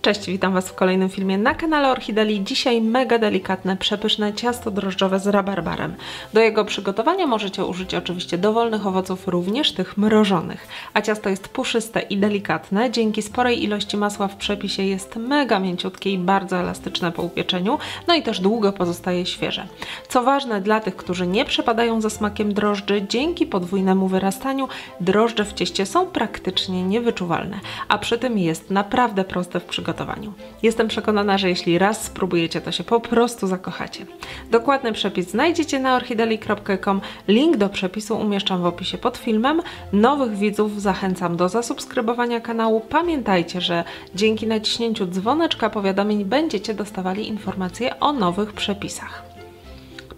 Cześć, witam Was w kolejnym filmie na kanale Orchideli. Dzisiaj mega delikatne, przepyszne ciasto drożdżowe z rabarbarem. Do jego przygotowania możecie użyć oczywiście dowolnych owoców, również tych mrożonych. A ciasto jest puszyste i delikatne. Dzięki sporej ilości masła w przepisie jest mega mięciutkie i bardzo elastyczne po upieczeniu. No i też długo pozostaje świeże. Co ważne dla tych, którzy nie przepadają za smakiem drożdży, dzięki podwójnemu wyrastaniu drożdże w cieście są praktycznie niewyczuwalne. A przy tym jest naprawdę proste w przygotowaniu. Jestem przekonana, że jeśli raz spróbujecie, to się po prostu zakochacie. Dokładny przepis znajdziecie na orchideli.com. Link do przepisu umieszczam w opisie pod filmem. Nowych widzów zachęcam do zasubskrybowania kanału. Pamiętajcie, że dzięki naciśnięciu dzwoneczka powiadomień będziecie dostawali informacje o nowych przepisach.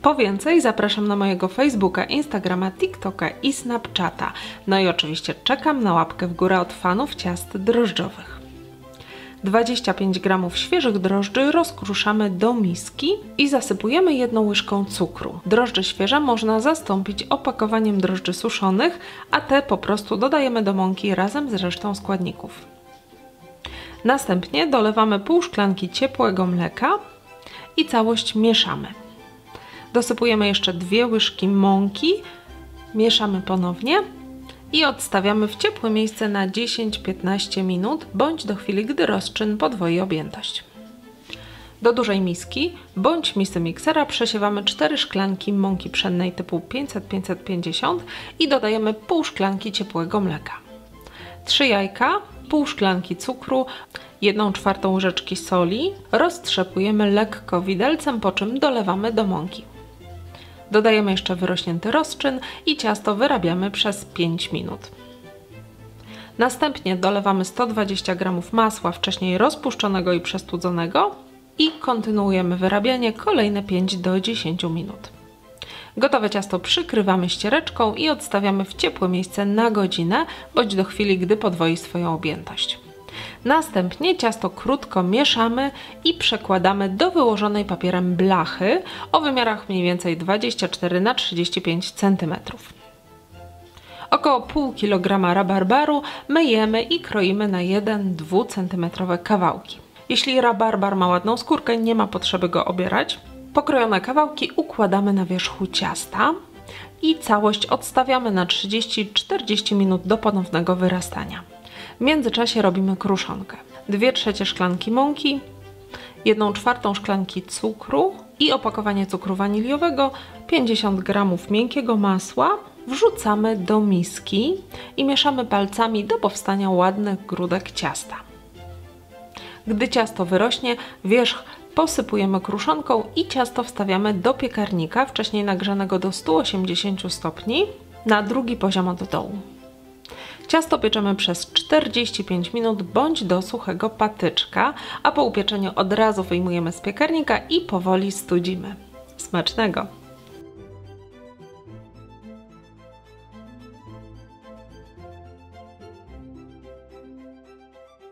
Po więcej zapraszam na mojego Facebooka, Instagrama, TikToka i Snapchata. No i oczywiście czekam na łapkę w górę od fanów ciast drożdżowych. 25 g świeżych drożdży rozkruszamy do miski i zasypujemy 1 łyżką cukru. Drożdże świeże można zastąpić opakowaniem drożdży suszonych, a te po prostu dodajemy do mąki razem z resztą składników. Następnie dolewamy pół szklanki ciepłego mleka i całość mieszamy. Dosypujemy jeszcze 2 łyżki mąki, mieszamy ponownie i odstawiamy w ciepłe miejsce na 10-15 minut, bądź do chwili, gdy rozczyn podwoi objętość. Do dużej miski bądź misy miksera przesiewamy 4 szklanki mąki pszennej typu 500-550 i dodajemy pół szklanki ciepłego mleka. 3 jajka, pół szklanki cukru, 1/4 łyżeczki soli, roztrzepujemy lekko widelcem, po czym dolewamy do mąki. Dodajemy jeszcze wyrośnięty rozczyn i ciasto wyrabiamy przez 5 minut. Następnie dolewamy 120 g masła wcześniej rozpuszczonego i przestudzonego i kontynuujemy wyrabianie kolejne 5 do 10 minut. Gotowe ciasto przykrywamy ściereczką i odstawiamy w ciepłe miejsce na godzinę, bądź do chwili, gdy podwoi swoją objętość. Następnie ciasto krótko mieszamy i przekładamy do wyłożonej papierem blachy o wymiarach mniej więcej 24 na 35 cm. Około pół kg rabarbaru myjemy i kroimy na 1-2 cm kawałki. Jeśli rabarbar ma ładną skórkę, nie ma potrzeby go obierać. Pokrojone kawałki układamy na wierzchu ciasta i całość odstawiamy na 30-40 minut do ponownego wyrastania. W międzyczasie robimy kruszonkę. 2/3 szklanki mąki, 1/4 szklanki cukru i opakowanie cukru waniliowego, 50 g miękkiego masła wrzucamy do miski i mieszamy palcami do powstania ładnych grudek ciasta. Gdy ciasto wyrośnie, wierzch posypujemy kruszonką i ciasto wstawiamy do piekarnika, wcześniej nagrzanego do 180 stopni, na drugi poziom od dołu. Ciasto pieczemy przez 45 minut bądź do suchego patyczka, a po upieczeniu od razu wyjmujemy z piekarnika i powoli studzimy. Smacznego!